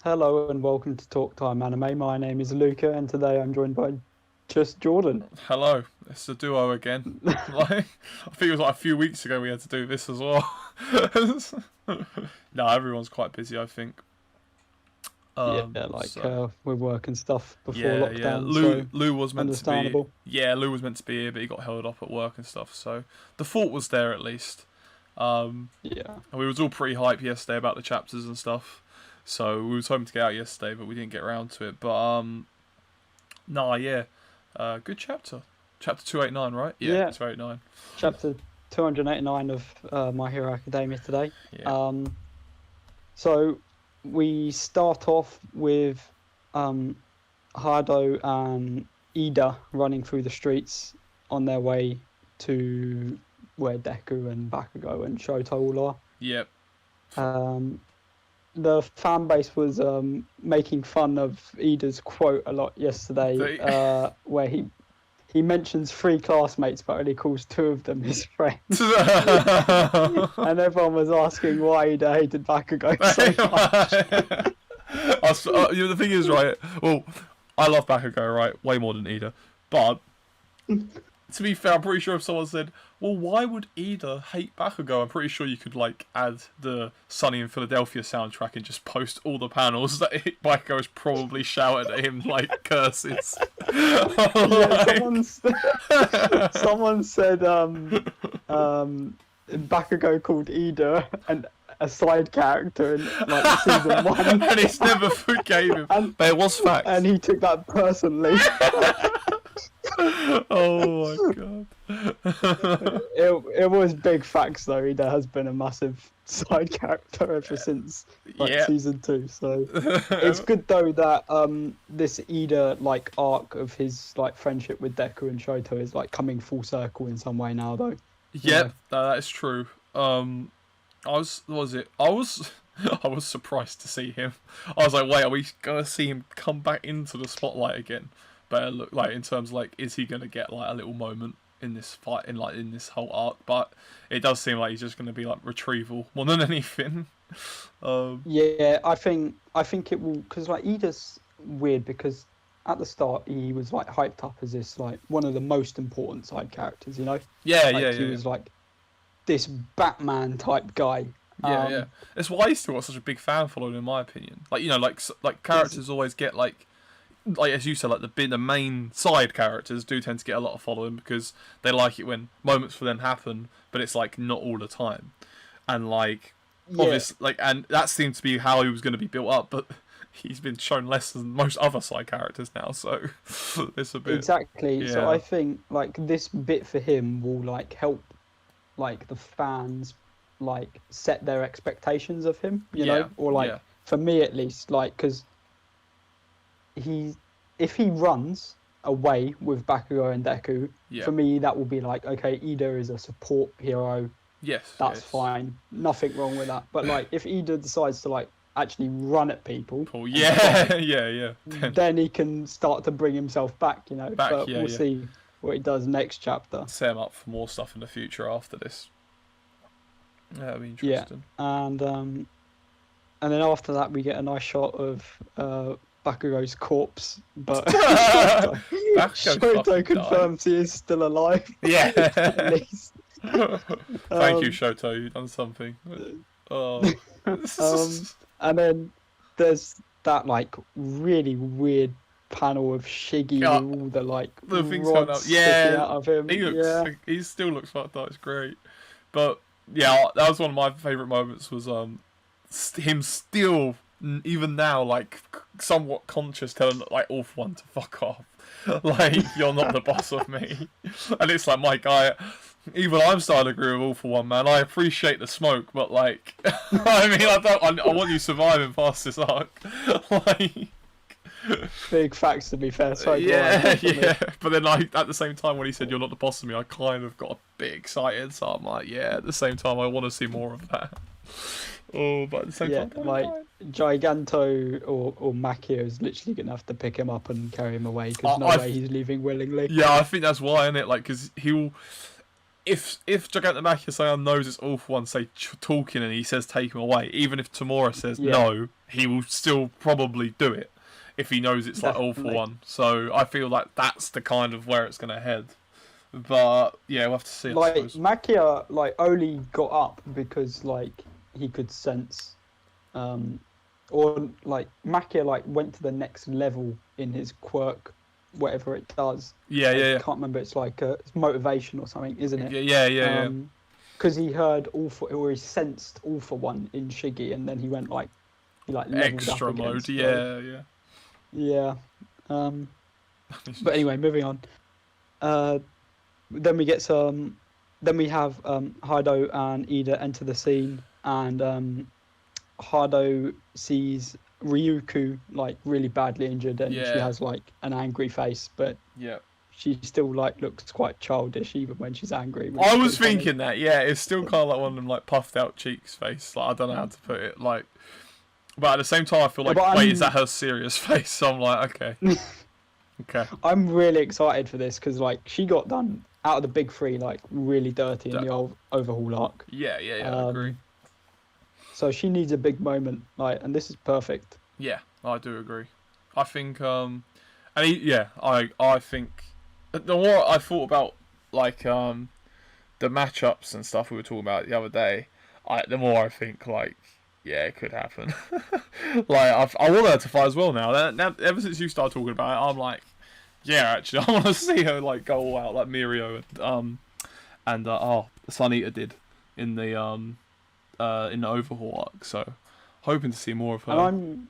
Hello and welcome to Talk Time Anime. My name is Luca and today I'm joined by just Jordan. Hello, it's the duo again. Like, I think it was like a few weeks ago we had to do this as well. No, everyone's quite busy, I think. Yeah, So with work and stuff before yeah. lockdown, so Lou was meant to be. understandable. Yeah, Lou was meant to be here, but he got held up at work and stuff. So the thought was there at least. Um, Yeah. and we was all pretty hype yesterday about the chapters and stuff. So we was hoping to get out yesterday, but we didn't get around to it. But nah, yeah, good chapter. Chapter 289, right? Yeah, Yeah. 289. Chapter 289 of My Hero Academia today. Yeah. So we start off with Hado and Ida running through the streets on their way to where Deku and Bakugo and Shoto all are. Yep. The fan base was making fun of Ida's quote a lot yesterday, where he mentions three classmates, but only calls two of them his friends. And everyone was asking why Ida hated Bakugo so much. The thing is, right? Well, I love Bakugo, right? Way more than Ida. But to be fair, I'm pretty sure if someone said, "Well, why would Ida hate Bakugo?" I'm pretty sure you could like add the Sunny in Philadelphia soundtrack and just post all the panels that Bakugo's probably shouted at him like curses. Yeah, someone said Bakugo called Ida and a side character in like season 1, and he's never forgave him. But it was facts. and he took that personally. Oh my god. It was big facts though. Ida has been a massive side character ever since season 2. So it's good though that this Ida like arc of his like friendship with Deku and Shoto is like coming full circle in some way now though. Yep, that is true. I was surprised to see him. I was like, wait, are we gonna see him come back into the spotlight again? But it looked like in terms of like, is he gonna get like a little moment in this fight in this whole arc? But it does seem like he's just gonna be like retrieval more than anything. Yeah, I think it will, because like Ida's weird because at the start he was like hyped up as this like one of the most important side characters, you know? Yeah, like, he was like this Batman type guy. Yeah. That's why he's still got such a big fan following, in my opinion. Like, you know, like characters always get like as you said, like the main side characters do tend to get a lot of following because they like it when moments for them happen, but it's like not all the time. And like obviously, like, and that seemed to be how he was going to be built up, but he's been shown less than most other side characters now, so it's a bit exactly. Yeah. So I think like this bit for him will like help like the fans like set their expectations of him, you know, or like for me at least, like because if he runs away with Bakugo and Deku, for me that will be like, okay, Ida is a support hero. Yes, that's fine. Nothing wrong with that. But like, if Ida decides to like actually run at people, then he can start to bring himself back, you know. But we'll see what he does next chapter. Set him up for more stuff in the future after this. Yeah, that'll be interesting. Yeah, and then after that we get a nice shot of Bakugo's corpse, but Shoto confirms he is still alive. Yeah. At least. Thank you, Shoto. You've done something. Oh. And then there's that like really weird panel of Shiggy with all the like the things rods sticking out of him. He still looks like that. It's great. But yeah, that was one of my favourite moments. Was him still, even now, like somewhat conscious, telling like All For One to fuck off. Like, you're not the boss of me. And it's like, my guy, even I'm starting to agree with All For One, man. I appreciate the smoke, but like, I mean, I want you surviving past this arc. Like, big facts, to be fair. So yeah. But then, like, at the same time, when he said you're not the boss of me, I kind of got a bit excited. So I'm like, yeah. At the same time, I want to see more of that. Oh, but at the same time, like Giganto or Makia is literally gonna have to pick him up and carry him away because no way he's leaving willingly. Yeah, I think that's why, isn't it? Like, because if Gigantamakia knows it's all for one, say talking, and he says take him away, even if Tamura says no, he will still probably do it if he knows it's like all for one. So I feel like that's the kind of where it's gonna head. But yeah, we'll have to see. Like Makia, like only got up because like he could sense, or like Makia like went to the next level in his quirk, whatever it does. Yeah. I can't remember. It's like it's motivation or something, isn't it? Yeah. Because he heard or he sensed all for one in Shiggy, and then he went like leveled extra up again, mode. So, yeah. But anyway, moving on. Then we get some. Then we have Hado and Ida enter the scene, and Hado sees Ryuku like really badly injured, and she has like an angry face, but she still like looks quite childish even when she's angry. I was thinking that, it's still kind of like one of them like puffed out cheeks face. Like I don't know how to put it. Like, but at the same time, I feel like wait, is that her serious face? So I'm like, okay. Okay. I'm really excited for this because like she got done out of the big three like really dirty in the old overhaul arc. Yeah, I agree. So she needs a big moment, like, and this is perfect. Yeah, I do agree. I think, I think the more I thought about like the matchups and stuff we were talking about the other day, the more I think like. Yeah, it could happen. Like I want her to fight as well now. Now, ever since you started talking about it, I'm like, yeah, actually, I want to see her like go all out like Mirio and Sunita did in the overhaul arc. So, hoping to see more of her. And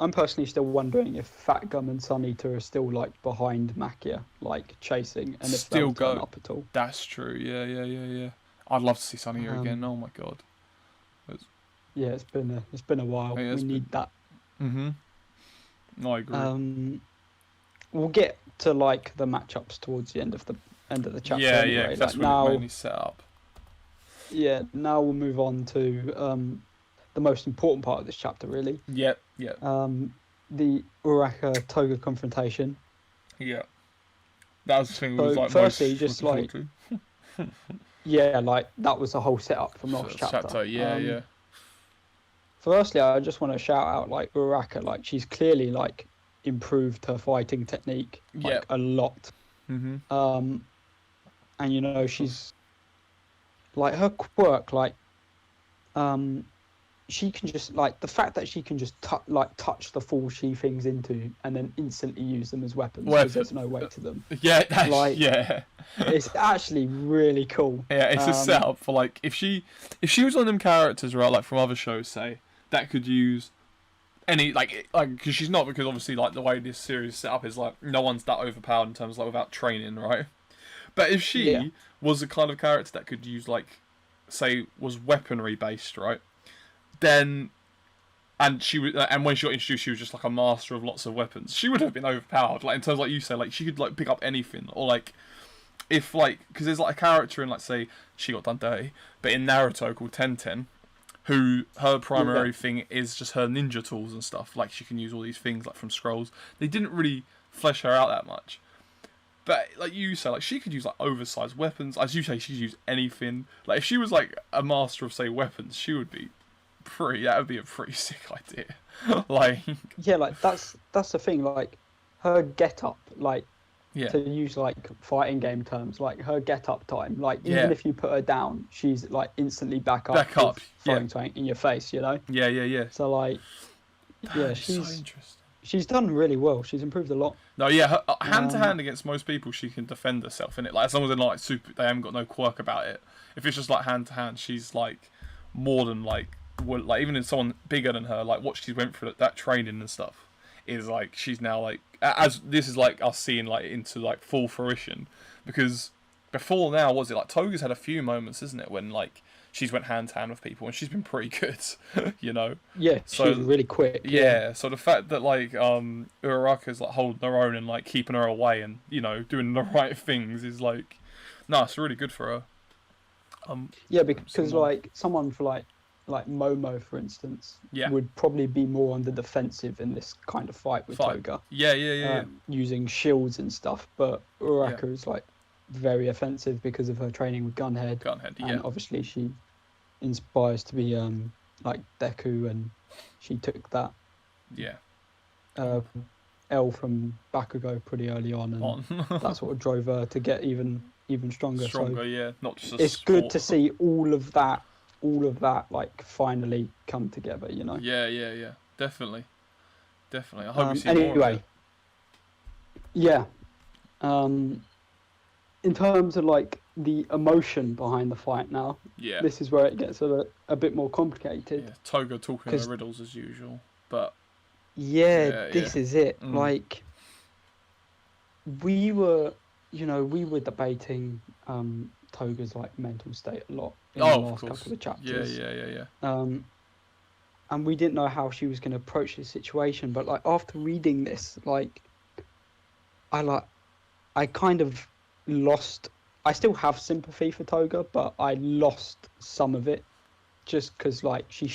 I'm personally still wondering if Fat Gum and Sunita are still like behind Makia, like chasing, and if they'll turn up at all. That's true. Yeah. I'd love to see Sunita again. Oh my god. Yeah, it's been a while. We need that. No, I agree. We'll get to like the matchups towards the end of the chapter. Yeah, anyway. That's like, now, mainly set up. Yeah, now we'll move on to the most important part of this chapter, really. Yep. The URARAKA TOGA confrontation. Yeah. That was the thing. So was like firstly, just like like that was the whole setup from last chapter. Yeah. Firstly, I just want to shout out like URARAKA, like she's clearly like improved her fighting technique like a lot. And you know she's like her quirk, like she can just like the fact that she can just touch the full she things into and then instantly use them as weapons because there's no weight to them. It's actually really cool. Yeah, it's a setup for like if she was one of them characters, right, like from other shows, say that could use any like because she's not, because obviously like the way this series is set up is like no one's that overpowered in terms of like without training, right? But if she was the kind of character that could use like say was weaponry based, right? Then and when she got introduced, she was just like a master of lots of weapons. She would have been overpowered, like in terms of, like you say, like she could like pick up anything, or like if like because there's like a character in like say she got done dirty, but in Naruto called Tenten, who her primary thing is just her ninja tools and stuff. Like she can use all these things like from scrolls. They didn't really flesh her out that much. But like you say, like she could use like oversized weapons. As you say, she'd use anything. Like if she was like a master of say weapons, she would be that would be a pretty sick idea. Like like that's the thing. Like her get up, like to use like fighting game terms, like her get up time, like even if you put her down, she's like instantly back up, throwing something in your face, you know. Yeah. So like she's so interesting. She's done really well. She's improved a lot. No, her hand to hand against most people, she can defend herself in it. Like as long as they're not like they haven't got no quirk about it. If it's just like hand to hand, she's like more than like even in someone bigger than her, like what she went through that training and stuff is like she's now like as this is like us seeing like into like full fruition, because before now was it like Toga's had a few moments, isn't it, when like she's went hand to hand with people and she's been pretty good, you know. So she's really quick. So the fact that like URARAKA's like holding her own and like keeping her away and you know doing the right things is like it's really good for her. Because like someone for like Momo, for instance, would probably be more on the defensive in this kind of fight with Toga. Yeah. Using shields and stuff, but URARAKA is like very offensive because of her training with Gunhead. And obviously she inspires to be like Deku, and she took that L from Bakugo pretty early on, and that sort of drove her to get even stronger. So not just it's good to see all of that like finally come together, you know. Yeah, definitely. I hope we see more of it. Yeah. In terms of like the emotion behind the fight now, this is where it gets a bit more complicated. Yeah, Toga talking her riddles as usual, but this is it. Like we were debating Toga's like mental state a lot in the last couple of chapters. Yeah. And we didn't know how she was going to approach the situation, but like after reading this, like I kind of lost. I still have sympathy for Toga, but I lost some of it just because like she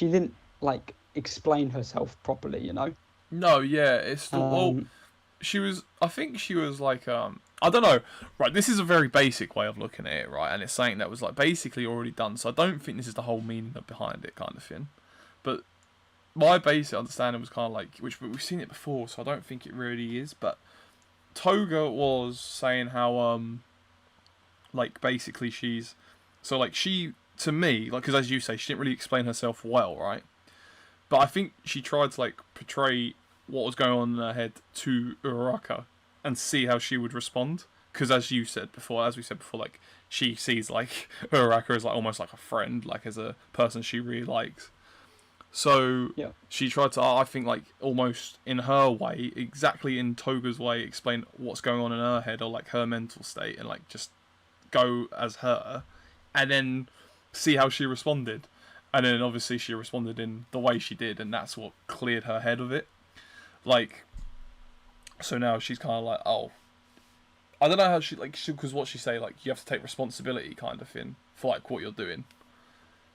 didn't like explain herself properly, you know. No, it's she was. I think she was like I don't know. Right, this is a very basic way of looking at it, right? And it's something that was like basically already done. So I don't think this is the whole meaning behind it, kind of thing. But my basic understanding was kind of like, which we've seen it before, so I don't think it really is. But Toga was saying how like basically she's so like she to me like because as you say she didn't really explain herself well, right? But I think she tried to like portray what was going on in her head to URARAKA and see how she would respond. Because as we said before, like she sees like URARAKA as like almost like a friend, like as a person she really likes. So she tried to, I think, like almost in her way, exactly in Toga's way, explain what's going on in her head or like her mental state, and like just go as her, and then see how she responded. And then obviously she responded in the way she did, and that's what cleared her head of it. Like, so now she's kind of like, oh, I don't know how because what she say, like, you have to take responsibility kind of thing for like what you're doing.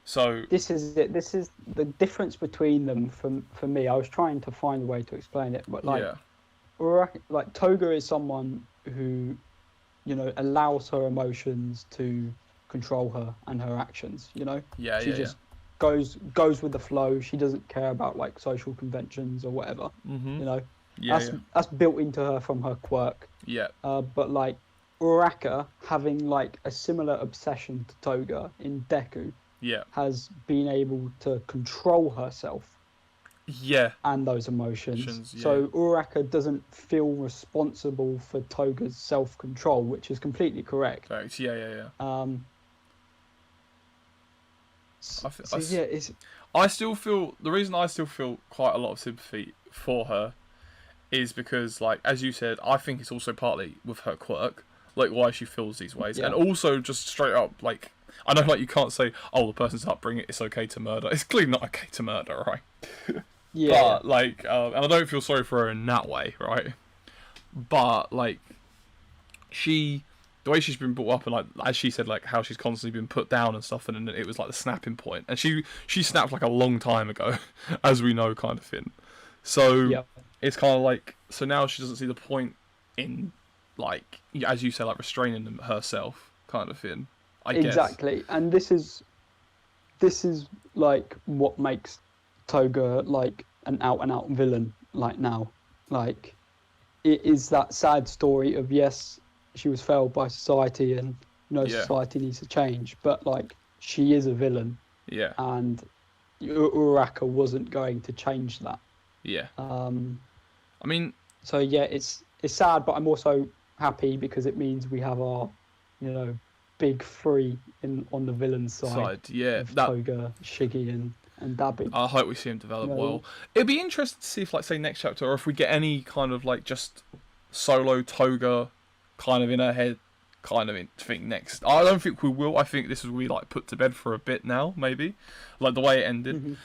So this is it. This is the difference between them for me. I was trying to find a way to explain it, but like, like Toga is someone who, you know, allows her emotions to control her and her actions. You know, she just goes with the flow. She doesn't care about like social conventions or whatever. You know, that's built into her from her quirk. But like URARAKA having like a similar obsession to Toga in Deku. Has been able to control herself. And those emotions. So URARAKA doesn't feel responsible for Toga's self-control, which is completely correct. Correct. I still feel the reason I still feel quite a lot of sympathy for her is because, like as you said, I think it's also partly with her quirk, like why she feels these ways, and also just straight up like. I know, like, you can't say, oh, the person's upbringing, it's okay to murder. It's clearly not okay to murder, right? But, like, and I don't feel sorry for her in that way, right? But, like, the way she's been brought up, and, like, as she said, like, how she's constantly been put down and stuff, and then it was, like, the snapping point. And she snapped, like, a long time ago, as we know, kind of thing. So, it's kind of like, so now she doesn't see the point in, like, as you said, like, restraining herself, kind of thing. I guess. And this is like what makes Toga like an out villain like now. Like it is that sad story of yes, she was failed by society and society needs to change, but like she is a villain. And URARAKA wasn't going to change that. I mean, so it's sad, but I'm also happy because it means we have our, you know, big three on the villain side. Toga, Shiggy, and Dabi. I hope we see him develop well. It'd be interesting to see if, like, say, next chapter, or if we get any kind of like just solo Toga kind of in her head kind of thing next. I don't think we will. I think this will be like put to bed for a bit now, maybe, like the way it ended.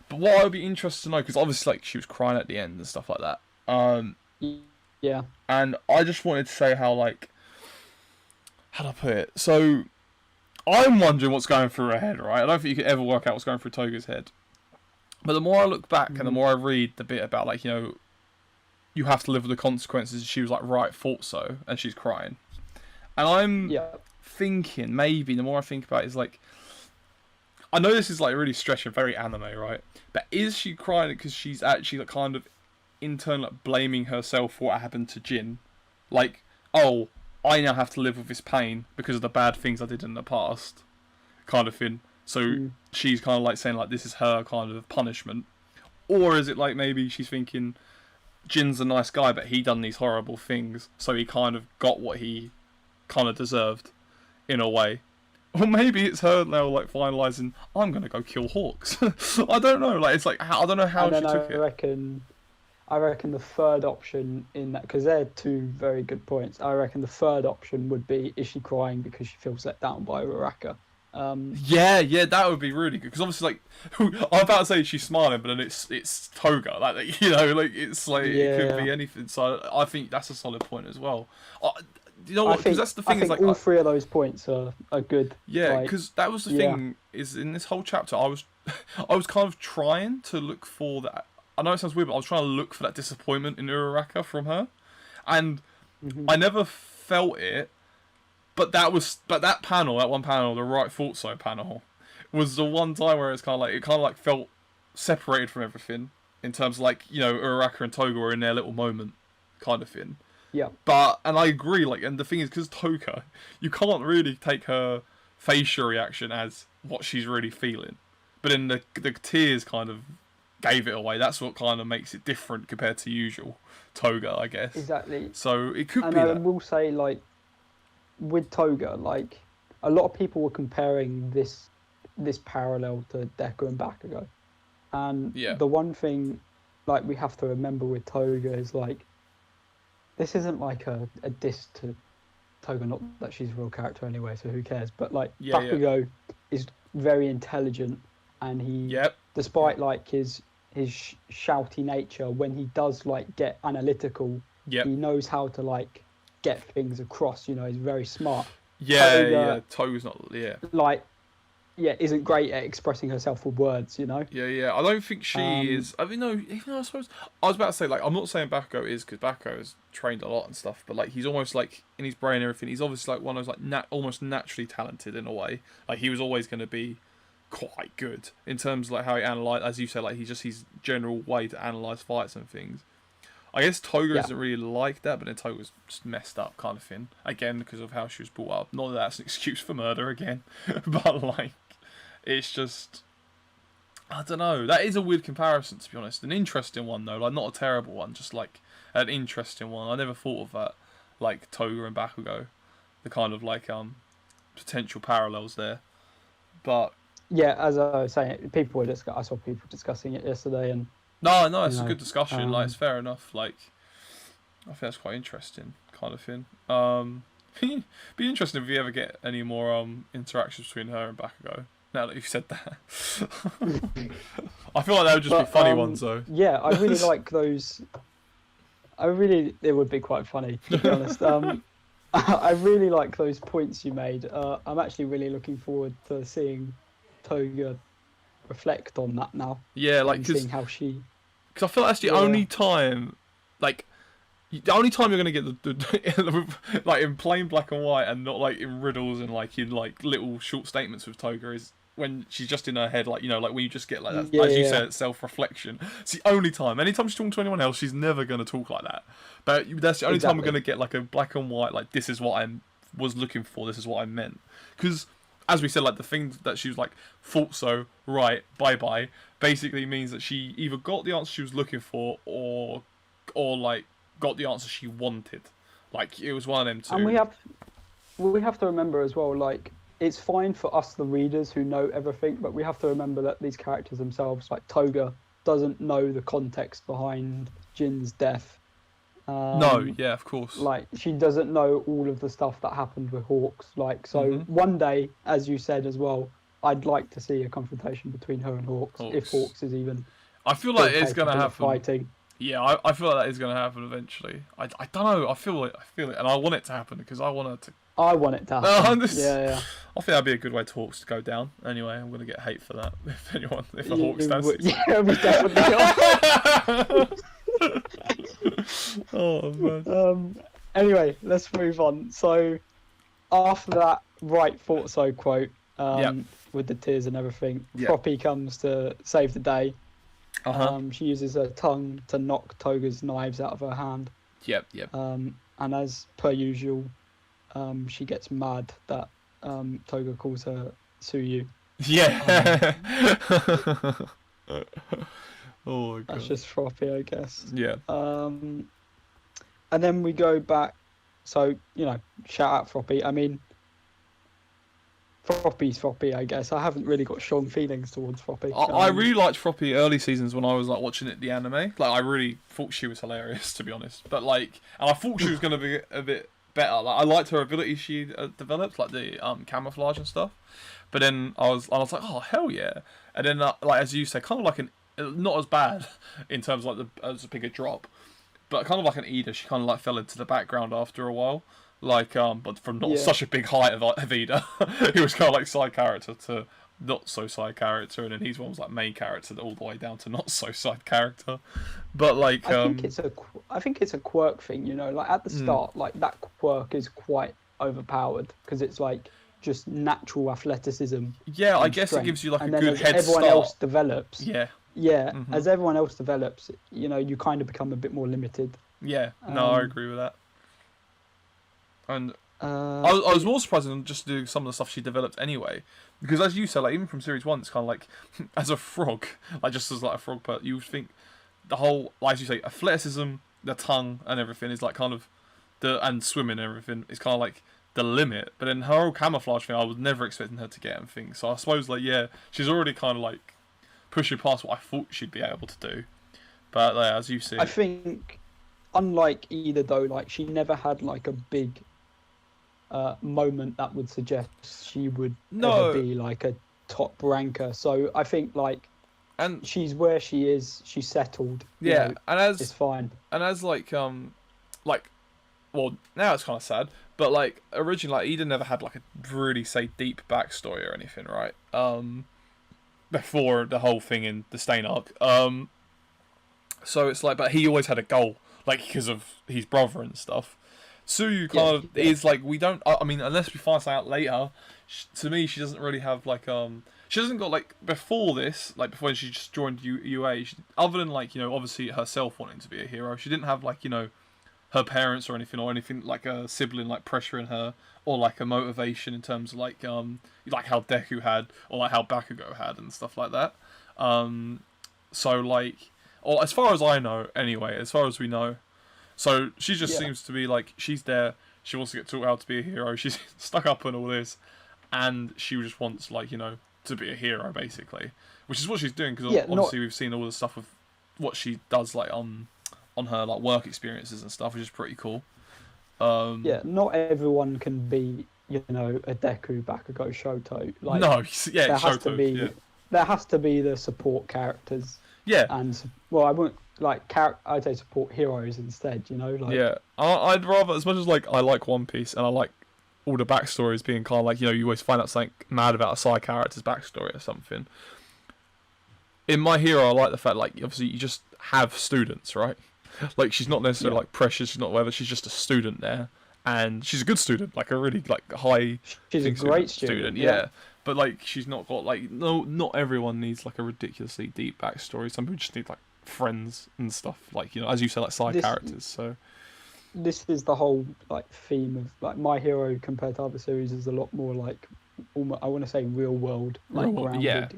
But what I would be interested to know, because obviously like she was crying at the end and stuff like that. And I just wanted to say how, like, how do I put it? So, I'm wondering what's going through her head, right? I don't think you could ever work out what's going through Toga's head. But the more I look back and the more I read the bit about, like, you know, you have to live with the consequences. She was like, right, thought so, and she's crying. And I'm thinking, maybe, the more I think about it, is like, I know this is like really stretching, very anime, right? But is she crying because she's actually like kind of internally like, blaming herself for what happened to Jin? Like, oh, I now have to live with this pain because of the bad things I did in the past, kind of thing. So she's kind of like saying like this is her kind of punishment. Or is it like maybe she's thinking Jin's a nice guy, but he done these horrible things, so he kind of got what he kind of deserved in a way. Or maybe it's her now like finalising, I'm going to go kill Hawks. I don't know. Like, it's like, I don't know how she took it. I reckon the third option in that, because they're two very good points, I reckon the third option would be, is she crying because she feels let down by URARAKA? Yeah, that would be really good. Because obviously, like, I'm about to say she's smiling, but then it's Toga. Like, you know, like, it's like, it could be anything. So I think that's a solid point as well. You know what? Because that's the thing. I think like all three of those points are good. Yeah, because that was the thing. Is in this whole chapter, I was kind of trying to look for that. I know it sounds weird, but I was trying to look for that disappointment in URARAKA from her, and I never felt it. But that panel, that one panel, the right thought so panel, was the one time where it kind of like felt separated from everything in terms of like, you know, URARAKA and Toga were in their little moment, kind of thing. Yeah. And I agree, like, and the thing is, because Toga, you can't really take her facial reaction as what she's really feeling. But then the tears kind of gave it away. That's what kind of makes it different compared to usual Toga, I guess. Exactly. So it could be that. And I will say, like, with Toga, like, a lot of people were comparing this parallel to Deku and Bakugo. And the one thing, like, we have to remember with Toga is, like, this isn't like a diss to Toga, not that she's a real character anyway, so who cares? But, like, Bakugo is very intelligent, and he, despite, like, his shouty nature, when he does, like, get analytical, he knows how to, like, get things across, you know, he's very smart. Toga's not, like, isn't great at expressing herself with words, you know. I don't think she is. I mean, no, even though I suppose I was about to say, like, I'm not saying Bakugo is, because Bakugo has trained a lot and stuff, but like, he's almost like in his brain and everything, he's obviously like one of those like almost naturally talented in a way. Like, he was always going to be quite good in terms of like how he analyze, as you said, like his general way to analyze fights and things. I guess Toga isn't really like that, but then Toga's just messed up, kind of thing. Again, because of how she was brought up. Not that that's an excuse for murder again, but like, it's just, I don't know. That is a weird comparison, to be honest. An interesting one though, like not a terrible one, just like an interesting one. I never thought of that, like Toga and Bakugo, the kind of like potential parallels there. But yeah, as I was saying, I saw people discussing it yesterday, and no, it's a good discussion. Like, it's fair enough. Like, I think that's quite interesting, kind of thing. Be interesting if you ever get any more interactions between her and Bakugo. Now that you've said that, I feel like that would just be funny ones, though. Yeah, I really like those. It would be quite funny, to be honest. I really like those points you made. I'm actually really looking forward to seeing Toga reflect on that now. Yeah, like, seeing how she. Because I feel like that's the only time, like, the only time you're gonna get the like in plain black and white and not like in riddles and like in like little short statements with Toga is when she's just in her head, like, you know, like when you just get like that, as you said, self-reflection. It's the only time. Anytime she's talking to anyone else, she's never gonna talk like that. But that's the only time we're gonna get like a black and white, like, this is what I was looking for, this is what I meant. Because, as we said, like, the thing that she was like, thought so, right, bye-bye, basically means that she either got the answer she was looking for or like, got the answer she wanted. Like, it was one of them two. And we have to remember as well, like, it's fine for us, the readers, who know everything, but we have to remember that these characters themselves, like Toga, doesn't know the context behind Jin's death. No, yeah, of course. Like, she doesn't know all of the stuff that happened with Hawks. Like, so one day, as you said as well, I'd like to see a confrontation between her and Hawks. If Hawks is even. I feel like it's going to happen. Fighting. Yeah, I feel like that is going to happen eventually. I don't know. I feel it, and I want it to happen because I want it to. I want it to happen. Yeah. I think that'd be a good way to Hawks to go down. Anyway, I'm going to get hate for that if the Hawks does. Yeah, we definitely are. Oh man. Anyway, let's move on. So after that right thought so quote, with the tears and everything, Froppy comes to save the day. She uses her tongue to knock Toga's knives out of her hand. Yep. And as per usual, she gets mad that Toga calls her Suyu. Yeah. Oh my god. That's just Froppy, I guess. Yeah. And then we go back. So, shout out Froppy. I mean, Froppy's Froppy, I guess. I haven't really got strong feelings towards Froppy. I really liked Froppy early seasons when I was like watching the anime. Like, I really thought she was hilarious, to be honest. But and I thought she was going to be a bit better. Like, I liked her ability she developed, like the camouflage and stuff. But then I was like, oh hell yeah! And then as you say, kind of like not as bad in terms of like as a bigger drop, but kind of like an Ida. She kind of like fell into the background after a while. But from not such a big height of Ida, he was kind of like side character to not so side character, and then he's one was like main character all the way down to not so side character. But I think it's a quirk thing, like at the start, like that quirk is quite overpowered because it's like just natural athleticism. Yeah, I guess strength. It gives you like and a good head start. Everyone else develops. Yeah. Yeah, as everyone else develops, you kind of become a bit more limited. Yeah, no, I agree with that. And I was more surprised than just doing some of the stuff she developed anyway, because as you said, like even from series 1, it's kind of like as a frog, like just as like a frog, but you think the whole, like as you say, athleticism, the tongue and everything is like kind of and swimming and everything is kind of like the limit. But then her whole camouflage thing, I was never expecting her to get anything. So I suppose she's already kind of like pushing past what I thought she'd be able to do. But as you see, I think unlike Ida though, like she never had like a big moment that would suggest she would ever be like a top ranker. So I think and she's where she is. She's settled. Yeah, and it's fine. And as well, now it's kind of sad, but like originally, like Ida never had like a really deep backstory or anything, right? Before the whole thing in the Stain arc. So it's like, but he always had a goal, like because of his brother and stuff. Suyu kind of is like, we don't. I mean, unless we find something out later. To me, she doesn't really have like She doesn't got like before this, like before she just joined UA. Other than like obviously herself wanting to be a hero, she didn't have like her parents or anything like a sibling like pressuring her or like a motivation in terms of like how Deku had or like how Bakugo had and stuff like that. So like, or as far as I know anyway, as far as we know. So she just seems to be like, she's there, she wants to get taught how to be a hero, she's stuck up on all this, and she just wants, like, to be a hero, basically. Which is what she's doing, because obviously we've seen all the stuff with what she does, like, on her, like, work experiences and stuff, which is pretty cool. Not everyone can be, a Deku, Bakugo, Shoto. Like, no, Shoto, there has to be the support characters. Yeah. And, well, I wouldn't... I'd say support heroes instead, I'd rather, as much as I like One Piece and I like all the backstories being kind of like, you always find out something mad about a side character's backstory or something. In My Hero, I like the fact obviously you just have students, right? Like she's not necessarily precious, she's not whatever, she's just a student there, and she's a good student, like a really high. She's a great student. Yeah. But she's not got not everyone needs a ridiculously deep backstory. Some people just need friends and stuff, as you said, side characters. So this is the whole theme of My Hero compared to other series is a lot more almost, I want to say real world, grounded,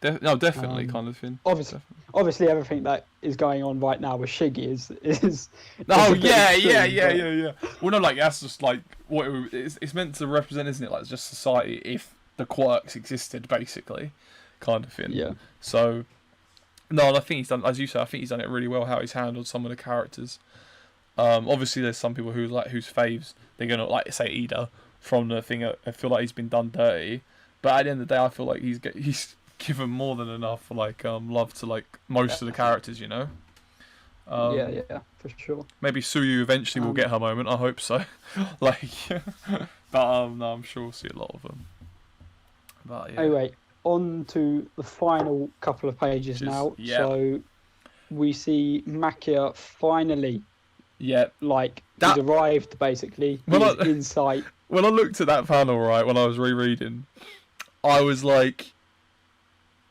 definitely kind of thing. Obviously everything that is going on right now with Shiggy is yeah. Well, no, that's just what it's meant to represent, isn't it? Just society if the quirks existed, basically, kind of thing. Yeah. So. No, and I think he's done, as you said, I think he's done it really well, how he's handled some of the characters. Obviously, there's some people whose faves, they're going to, say Ida, from the thing, I feel like he's been done dirty. But at the end of the day, I feel like he's given more than enough, love to, most of the characters, yeah, for sure. Maybe Suyu eventually will get her moment, I hope so. But, no, I'm sure we'll see a lot of them. But, yeah. Anyway. On to the final couple of pages now. Yeah. So we see Makia finally. Yeah. Like, he's arrived, basically. He's in sight. When I looked at that panel, right, when I was rereading, I was like,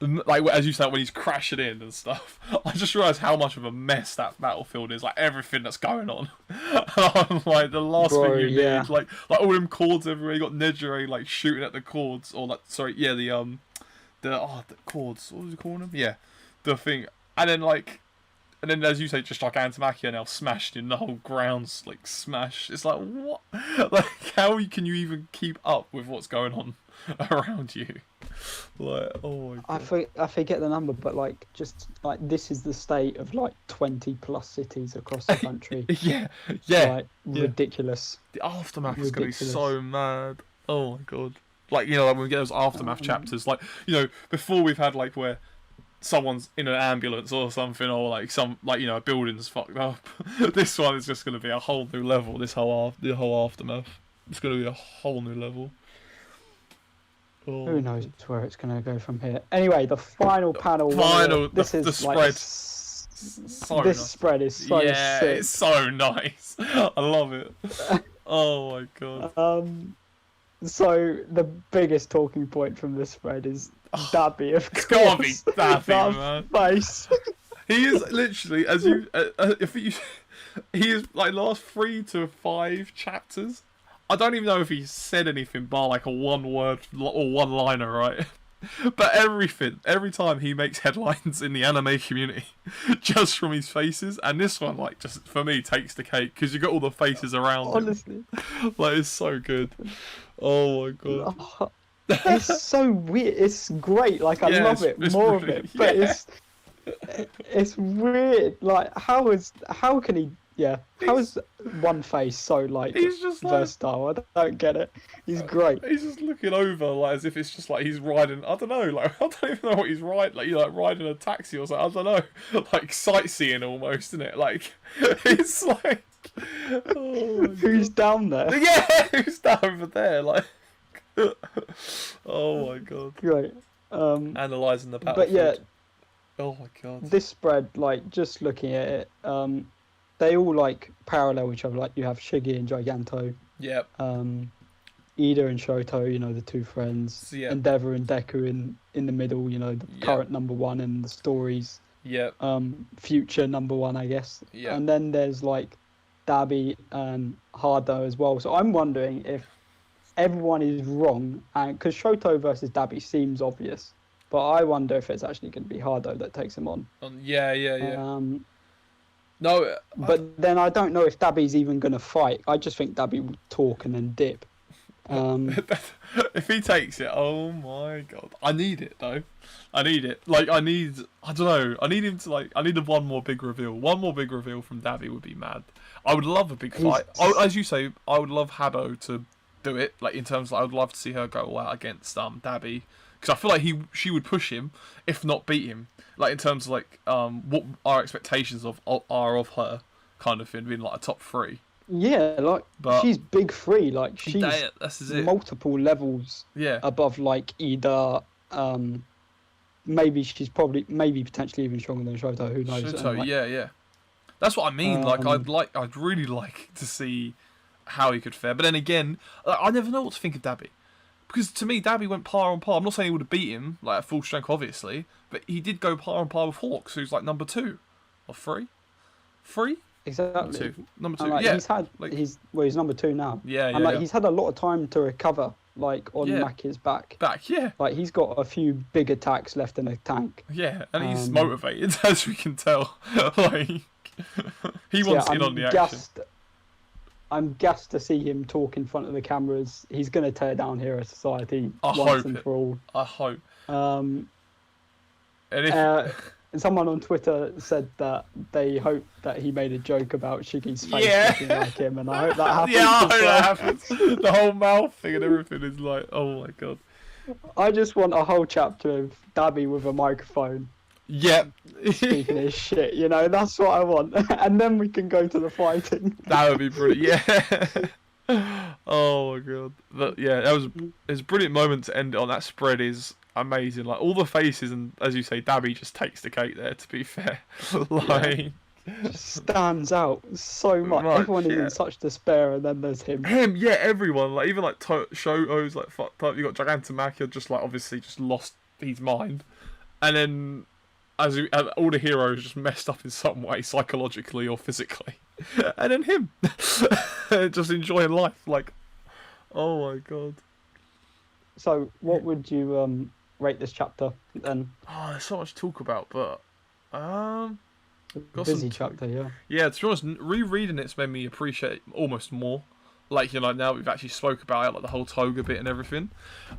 as you said, when he's crashing in and stuff, I just realised how much of a mess that battlefield is, like everything that's going on. I'm like, the last thing you need, like all them cords everywhere. You got Nejire like shooting at the cords, or like, sorry, yeah, the cords. What was he calling them? Yeah, the thing, and then as you say, just like Antimakia now smashed in, the whole ground's like smashed. It's like, what? Like, how can you even keep up with what's going on around you? Like, oh my God. I forget the number, but like, just like, this is the state of like 20+ cities across the country. Yeah. Like, ridiculous. The aftermath is gonna be so mad. Oh my God. Like, you know, like when we get those aftermath chapters, like, you know, before we've had like where someone's in an ambulance or something, or like you know, a building's fucked up. This one is just gonna be a whole new level. The whole aftermath. It's gonna be a whole new level. Oh. Who knows where it's going to go from here? Anyway, the final panel. This is the spread. Spread is so sick. It's so nice. I love it. Oh my God. So the biggest talking point from this spread is Dabi, of course. It's gotta be Dabi, man. Face. He is literally, he is like last 3 to 5 chapters. I don't even know if he said anything bar like a one word or one liner, right? But every time he makes headlines in the anime community just from his faces, and this one, like, just for me takes the cake because you got all the faces around Honestly. him. Like, it's so good. Oh my God. It's so weird. It's great. Like, I love it. More of it. But it's weird. Like, how can he? Yeah, how is One Face so like he's just versatile? I don't get it. He's great. He's just looking over like as if it's just like he's riding. I don't know. Like, I don't even know what he's riding. Like, you're like riding a taxi or something. I don't know. Like sightseeing almost, isn't it? Like, it's like, oh, who's down there? Yeah, who's down over there? Like, oh my God. Great. Analysing the battlefield. But yeah. Oh my God. This spread, like, just looking at it, they all like parallel each other. Like, you have Shiggy and Giganto. Yep. Ida and Shoto, you know, the two friends. Yep. Endeavor and Deku in the middle, you know, the current number one and the stories. Yep. Future number one, I guess. Yep. And then there's like Dabi and Hardo as well. So I'm wondering if everyone is wrong, and because Shoto versus Dabi seems obvious, but I wonder if it's actually going to be Hardo that takes him on. Yeah. No, but then I don't know if Dabi's even going to fight. I just think Dabi will talk and then dip. If he takes it, oh my God. I need it, though. I need it. Like, I don't know. I need him to, like, I need one more big reveal. One more big reveal from Dabi would be mad. I would love a big fight. As you say, I would love Hado to do it. Like, in terms of, I would love to see her go all out against Dabi. Because I feel like she would push him, if not beat him. Like, in terms of, like, what our expectations are of her, kind of thing, being like a top 3. Yeah, like, but she's big 3. Like, she's multiple levels above, like, Ida. Maybe she's maybe potentially even stronger than Shoto. Who knows? Shoto, yeah. That's what I mean. Like, I'd really like to see how he could fare. But then again, I never know what to think of Dabi. Because to me, Dabi went par on par. I'm not saying he would have beat him, like, at full strength, obviously. But he did go par on par with Hawks, who's, like, number 2. Or 3? 3? Exactly. Number 2. And, like, yeah. He's number 2 now. Yeah. And, like, he's had a lot of time to recover, like, on Maki's back. Yeah. Like, he's got a few big attacks left in the tank. Yeah, and he's motivated, as we can tell. Like, he wants in on the action. I'm gassed to see him talk in front of the cameras. He's going to tear down Hero Society once and for all. I hope. Someone on Twitter said that they hope that he made a joke about Shiggy's face looking like him, and I hope that happens. I hope that happens. The whole mouth thing and everything is like, oh my God. I just want a whole chapter of Dabi with a microphone. Yep. Speaking his shit, you know, that's what I want. And then we can go to the fighting. That would be brilliant. Yeah. Oh my God. But yeah, it's a brilliant moment to end it on. That spread is amazing. Like all the faces, and as you say, Dabby just takes the cake there. To be fair, like just stands out so much. Everyone is in such despair, and then there's him. Yeah, everyone. Like even like Shoto's like fucked up. You got Gigantomachia just like obviously just lost his mind, and then all the heroes just messed up in some way, psychologically or physically, and then him just enjoying life. Like, oh my god. So, what would you rate this chapter then? Oh, there's so much to talk about, but busy chapter, yeah. Yeah, to be honest, rereading it's made me appreciate it almost more. Like, you know, now we've actually spoke about it, like the whole Toga bit and everything.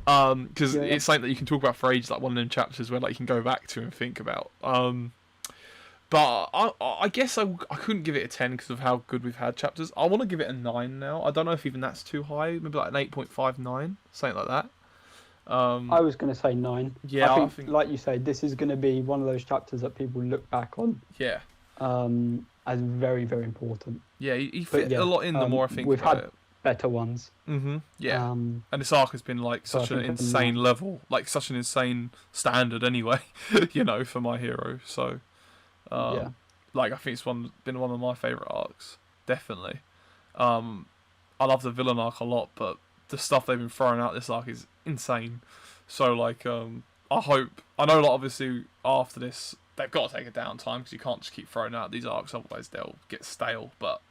Because it's something that you can talk about for ages, like one of them chapters where like you can go back to and think about. But I guess I couldn't give it a 10 because of how good we've had chapters. I want to give it a 9 now. I don't know if even that's too high. Maybe like an 8.59, something like that. I was going to say 9. Yeah, I think, like you say, this is going to be one of those chapters that people look back on. Yeah. As very, very important. Yeah, he fit a lot in the more I think we've about had it. Better ones. Yeah. And this arc has been like such an insane level, like such an insane standard anyway, you know, for My Hero. So, like I think it's been one of my favourite arcs, definitely. I love the villain arc a lot, but the stuff they've been throwing out this arc is insane. So like, I know like obviously after this they've got to take a downtime because you can't just keep throwing out these arcs, otherwise they'll get stale. But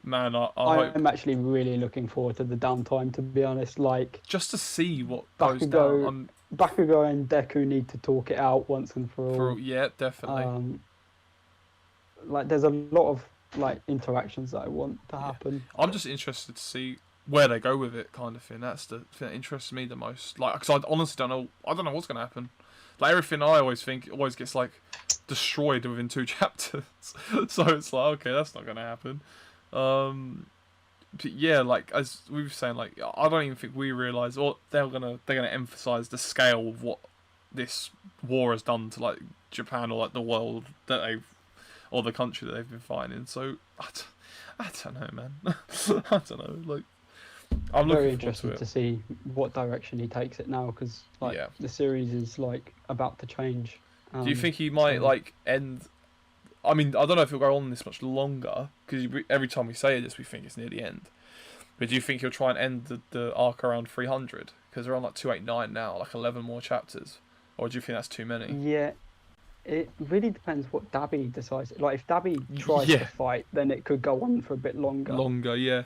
man, I'm actually really looking forward to the downtime, to be honest. Like, just to see what goes down. Bakugo and Deku need to talk it out once and for all. Yeah, definitely. Like, there's a lot of like interactions that I want to happen. I'm just interested to see where they go with it, kind of thing. That's the thing that interests me the most. Like, because I honestly don't know. I don't know what's gonna happen. Like everything I always think always gets like destroyed within 2 chapters. So it's like, okay, that's not gonna happen. But yeah, like as we were saying, like I don't even think we realise, or they're gonna emphasise the scale of what this war has done to like Japan or like the world that they've, or the country that they've been fighting in. So I don't know, man. I don't know. Like I'm very interested to see what direction he takes it now, because like the series is like about to change. Do you think he might like end? I mean, I don't know if he'll go on this much longer, because every time we say this, we think it's near the end. But do you think he'll try and end the arc around 300? Because they're on like 289 now, like 11 more chapters. Or do you think that's too many? Yeah, it really depends what Dabby decides. Like, if Dabby tries to fight, then it could go on for a bit longer. Yeah.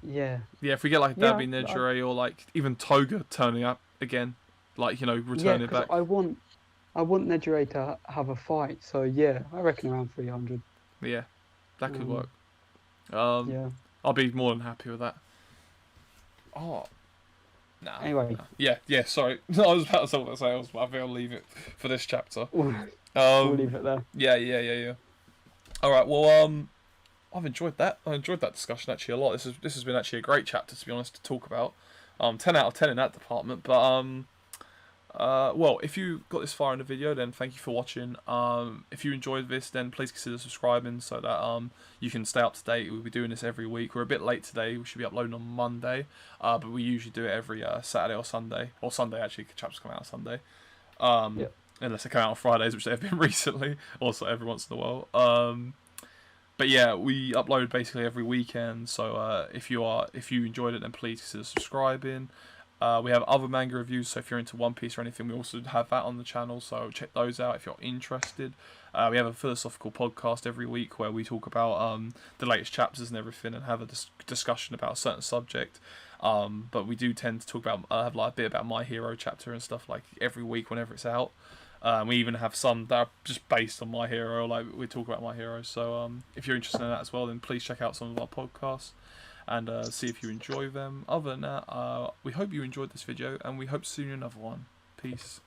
Yeah. Yeah, if we get like Dabby, Nejire, or like even Toga turning up again, like, you know, returning back. I want Nejire to have a fight, so yeah, I reckon around 300. Yeah, that could work. I'll be more than happy with that. Oh, nah. Anyway. Nah. Yeah. Sorry, I was about to say what I think I'll leave it for this chapter. We'll leave it there. Yeah. All right. Well, I've enjoyed that. I enjoyed that discussion actually a lot. This has been actually a great chapter, to be honest, to talk about. 10 out of 10 in that department. But well, if you got this far in the video, then thank you for watching. If you enjoyed this, then please consider subscribing so that you can stay up to date. We'll be doing this every week. We're a bit late today. We should be uploading on Monday, but we usually do it every Saturday or Sunday. Or Sunday, actually. Chapters come out on Sunday. Unless they come out on Fridays, which they've been recently. Also, every once in a while. But yeah, we upload basically every weekend. So if you enjoyed it, then please consider subscribing. We have other manga reviews, so if you're into One Piece or anything, we also have that on the channel, so check those out if you're interested. We have a philosophical podcast every week where we talk about the latest chapters and everything, and have a discussion about a certain subject. But we do tend to talk about have like a bit about My Hero chapter and stuff like every week whenever it's out. We even have some that are just based on My Hero, like we talk about My Hero. So if you're interested in that as well, then please check out some of our podcasts and see if you enjoy them. Other than that, we hope you enjoyed this video, and we hope to see you in another one. Peace.